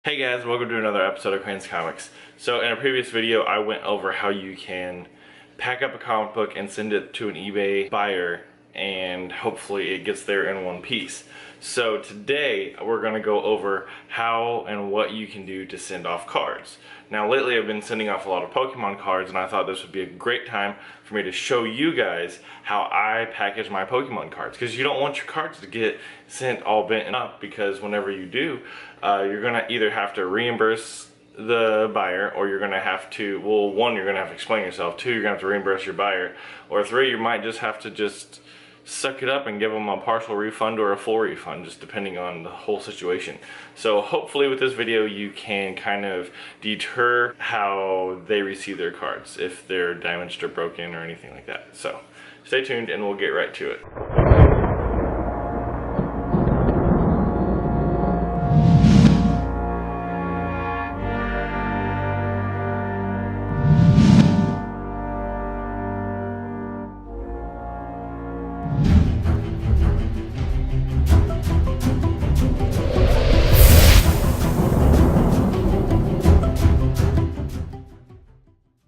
Hey guys, welcome to another episode of Crane's Comics. So in a previous video, I went over how you can pack up a comic book and send it to an eBay buyer, and hopefully it gets there in one piece. So today, we're going to go over how and what you can do to send off cards. Now lately I've been sending off a lot of Pokemon cards, and I thought this would be a great time for me to show you guys how I package my Pokemon cards. Because you don't want your cards to get sent all bent up, because whenever you do, you're going to either have to reimburse the buyer, or you're going to have to, well, one, you're going to have to explain yourself, two, you're going to have to reimburse your buyer, or three, you might just have to just suck it up and give them a partial refund or a full refund, just depending on the whole situation. So hopefully with this video you can kind of deter how they receive their cards, if they're damaged or broken or anything like that. So stay tuned and we'll get right to it.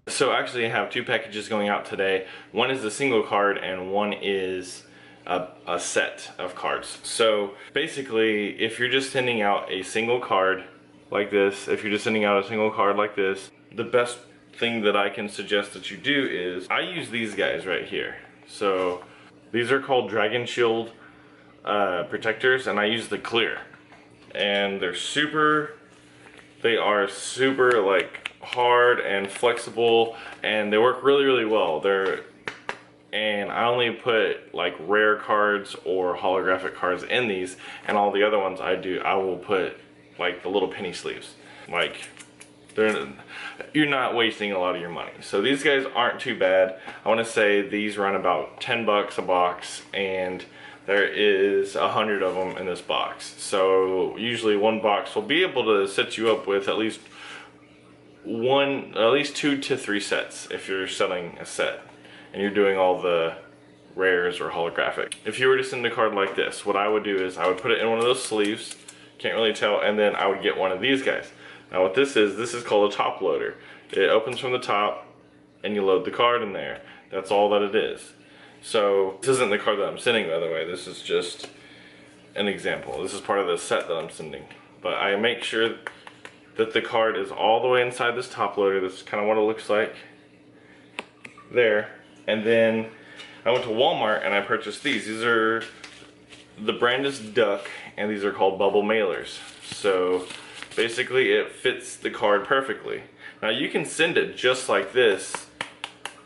So actually I have two packages going out today. One is a single card and one is a set of cards. So basically, if you're just sending out a single card like this, the best thing that I can suggest that you do is, I use these guys right here. So these are called Dragon Shield protectors, and I use the clear. And they are super like hard and flexible, and they work really well. And I only put like rare cards or holographic cards in these, and all the other ones I will put like the little penny sleeves. Like, you're not wasting a lot of your money. So these guys aren't too bad. I want to say these run about 10 bucks a box, and there is 100 of them in this box. So usually one box will be able to set you up with at least 2 to 3 sets if you're selling a set and you're doing all the rares or holographic. If you were to send a card like this, what I would do is I would put it in one of those sleeves, can't really tell, and then I would get one of these guys. Now what this is called a top loader. It opens from the top and you load the card in there. That's all that it is. So this isn't the card that I'm sending, by the way. This is just an example. This is part of the set that I'm sending. But I make sure that the card is all the way inside this top loader. This is kind of what it looks like there. And then I went to Walmart and I purchased these. The brand is Duck, and these are called bubble mailers. So basically it fits the card perfectly. Now you can send it just like this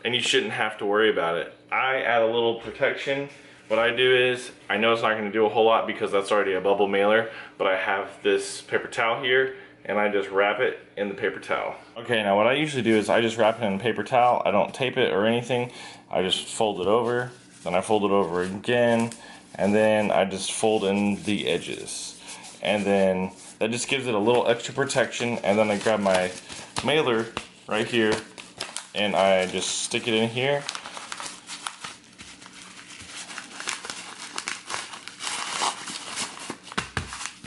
and you shouldn't have to worry about it. I add a little protection. What I do is, I know it's not going to do a whole lot because that's already a bubble mailer, but I have this paper towel here, and I just wrap it in the paper towel. Okay, now what I usually do is I just wrap it in a paper towel. I don't tape it or anything. I just fold it over, then I fold it over again, and then I just fold in the edges. And then that just gives it a little extra protection, and then I grab my mailer right here, and I just stick it in here.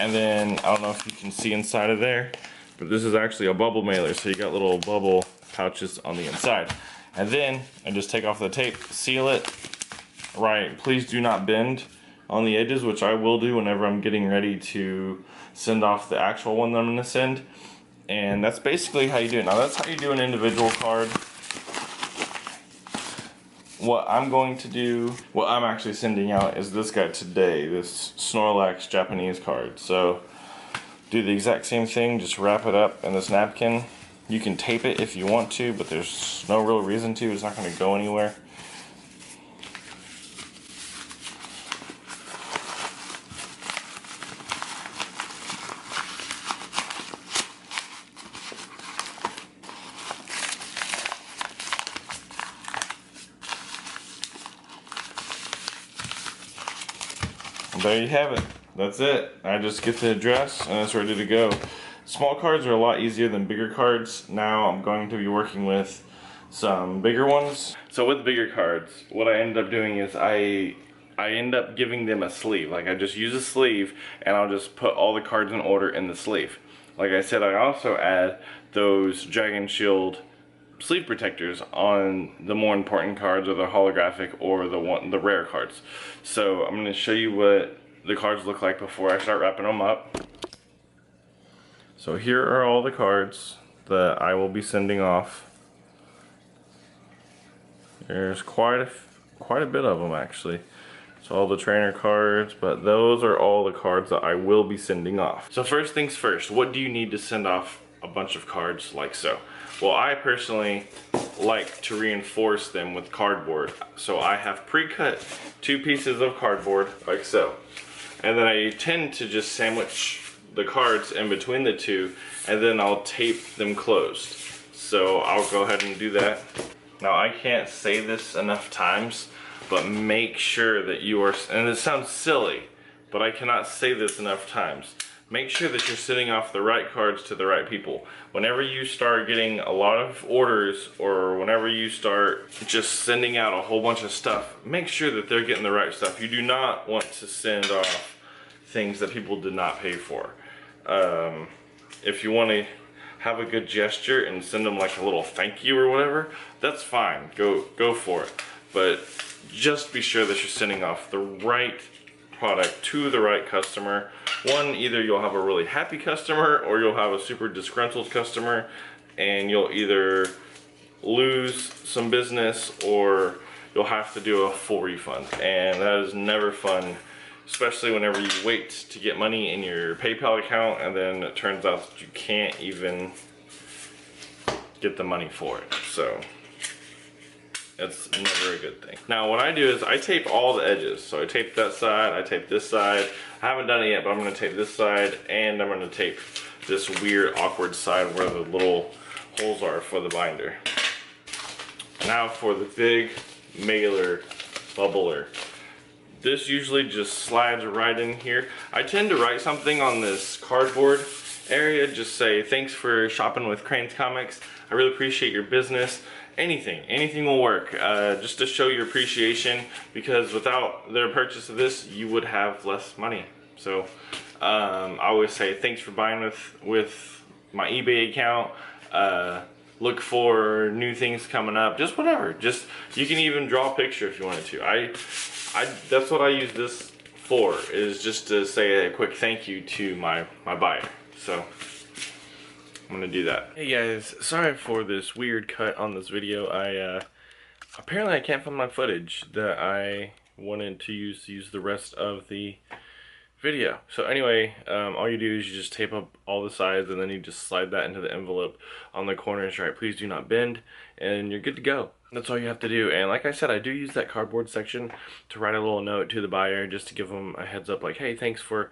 And then, I don't know if you can see inside of there, but this is actually a bubble mailer, so you got little bubble pouches on the inside. And then, I just take off the tape, seal it, right, please do not bend on the edges, which I will do whenever I'm getting ready to send off the actual one that I'm going to send. And that's basically how you do it. Now that's how you do an individual card. What I'm actually sending out is this guy today, this Snorlax Japanese card. So do the exact same thing, just wrap it up in this napkin. You can tape it if you want to, but there's no real reason to. It's not going to go anywhere. There you have it. That's it. I just get the address and it's ready to go. Small cards are a lot easier than bigger cards. Now I'm going to be working with some bigger ones. So with bigger cards, what I end up doing is I end up giving them a sleeve. Like I just use a sleeve and I'll just put all the cards in order in the sleeve. like I said, I also add those Dragon Shield sleeve protectors on the more important cards, or the holographic or the rare cards. So I'm going to show you what the cards look like before I start wrapping them up. So here are all the cards that I will be sending off. There's quite a bit of them actually. So all the trainer cards, but those are all the cards that I will be sending off. So first things first, what do you need to send off a bunch of cards like so? Well, I personally like to reinforce them with cardboard. So I have pre-cut 2 pieces of cardboard like so. And then I tend to just sandwich the cards in between the two, and then I'll tape them closed. So I'll go ahead and do that. Now I can't say this enough times, but make sure that you are, and it sounds silly, but I cannot say this enough times, make sure that you're sending off the right cards to the right people. Whenever you start getting a lot of orders, or whenever you start just sending out a whole bunch of stuff, make sure that they're getting the right stuff. You do not want to send off things that people did not pay for. If you want to have a good gesture and send them like a little thank you or whatever, that's fine, go for it. But just be sure that you're sending off the right product to the right customer. One, either you'll have a really happy customer, or you'll have a super disgruntled customer, and you'll either lose some business or you'll have to do a full refund, and that is never fun, especially whenever you wait to get money in your PayPal account and then it turns out that you can't even get the money for it. So that's never a good thing. Now what I do is I tape all the edges. So I tape that side, I tape this side. I haven't done it yet, but I'm gonna tape this side, and I'm gonna tape this weird awkward side where the little holes are for the binder. Now for the big mailer bubbler. This usually just slides right in here. I tend to write something on this cardboard area, just say thanks for shopping with Crane's Comics. I really appreciate your business. Anything will work, just to show your appreciation, because without their purchase of this, you would have less money. So I always say thanks for buying with my eBay account. Look for new things coming up, just whatever. Just, you can even draw a picture if you wanted to. That's what I use this for, is just to say a quick thank you to my buyer. So I'm gonna do that. Hey guys, sorry for this weird cut on this video. Apparently I can't find my footage that I wanted to use the rest of the video. So anyway, all you do is you just tape up all the sides, and then you just slide that into the envelope on the corners, right? Please do not bend, and you're good to go. That's all you have to do. And like I said, I do use that cardboard section to write a little note to the buyer, just to give them a heads up, like, hey, thanks for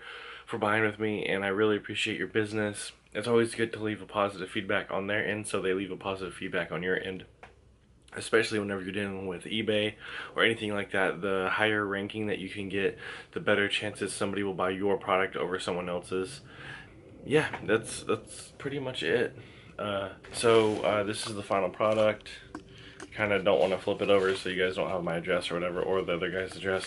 buying with me, and I really appreciate your business. It's always good to leave a positive feedback on their end, so they leave a positive feedback on your end. Especially whenever you're dealing with eBay or anything like that, the higher ranking that you can get, the better chances somebody will buy your product over someone else's. Yeah, that's pretty much it. So this is the final product. Kind of don't want to flip it over so you guys don't have my address or whatever, or the other guy's address.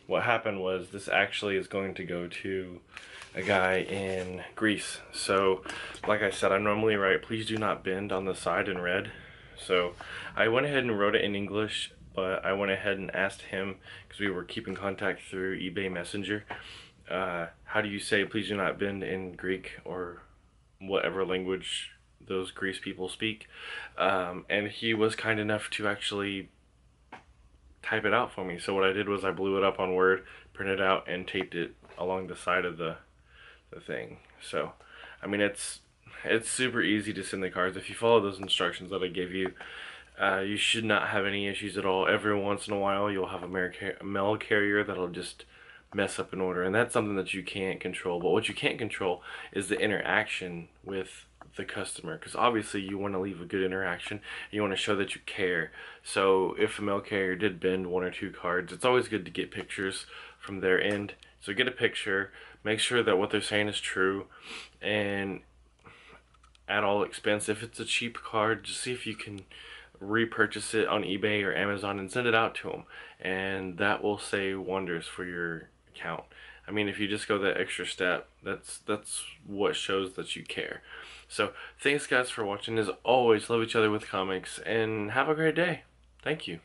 What happened was, this actually is going to go to a guy in Greece. So like I said, I normally write please do not bend on the side in red. So I went ahead and wrote it in English, but I went ahead and asked him, because we were keeping contact through eBay Messenger, how do you say please do not bend in Greek, or whatever language those Greece people speak. And he was kind enough to actually type it out for me. So what I did was I blew it up on Word, printed it out, and taped it along the side of the thing. So I mean, it's super easy to send the cards. If you follow those instructions that I gave you, you should not have any issues at all. Every once in a while you'll have a mail carrier that'll just mess up an order, and that's something that you can't control. But what you can't control is the interaction with the customer, because obviously you want to leave a good interaction, you want to show that you care. So if a mail carrier did bend 1 or 2 cards, it's always good to get pictures from their end. So get a picture, make sure that what they're saying is true, and at all expense, if it's a cheap card, just see if you can repurchase it on eBay or Amazon and send it out to them, and that will say wonders for your account. I mean, if you just go that extra step, that's what shows that you care. So thanks guys for watching. As always, love each other with comics, and have a great day. Thank you.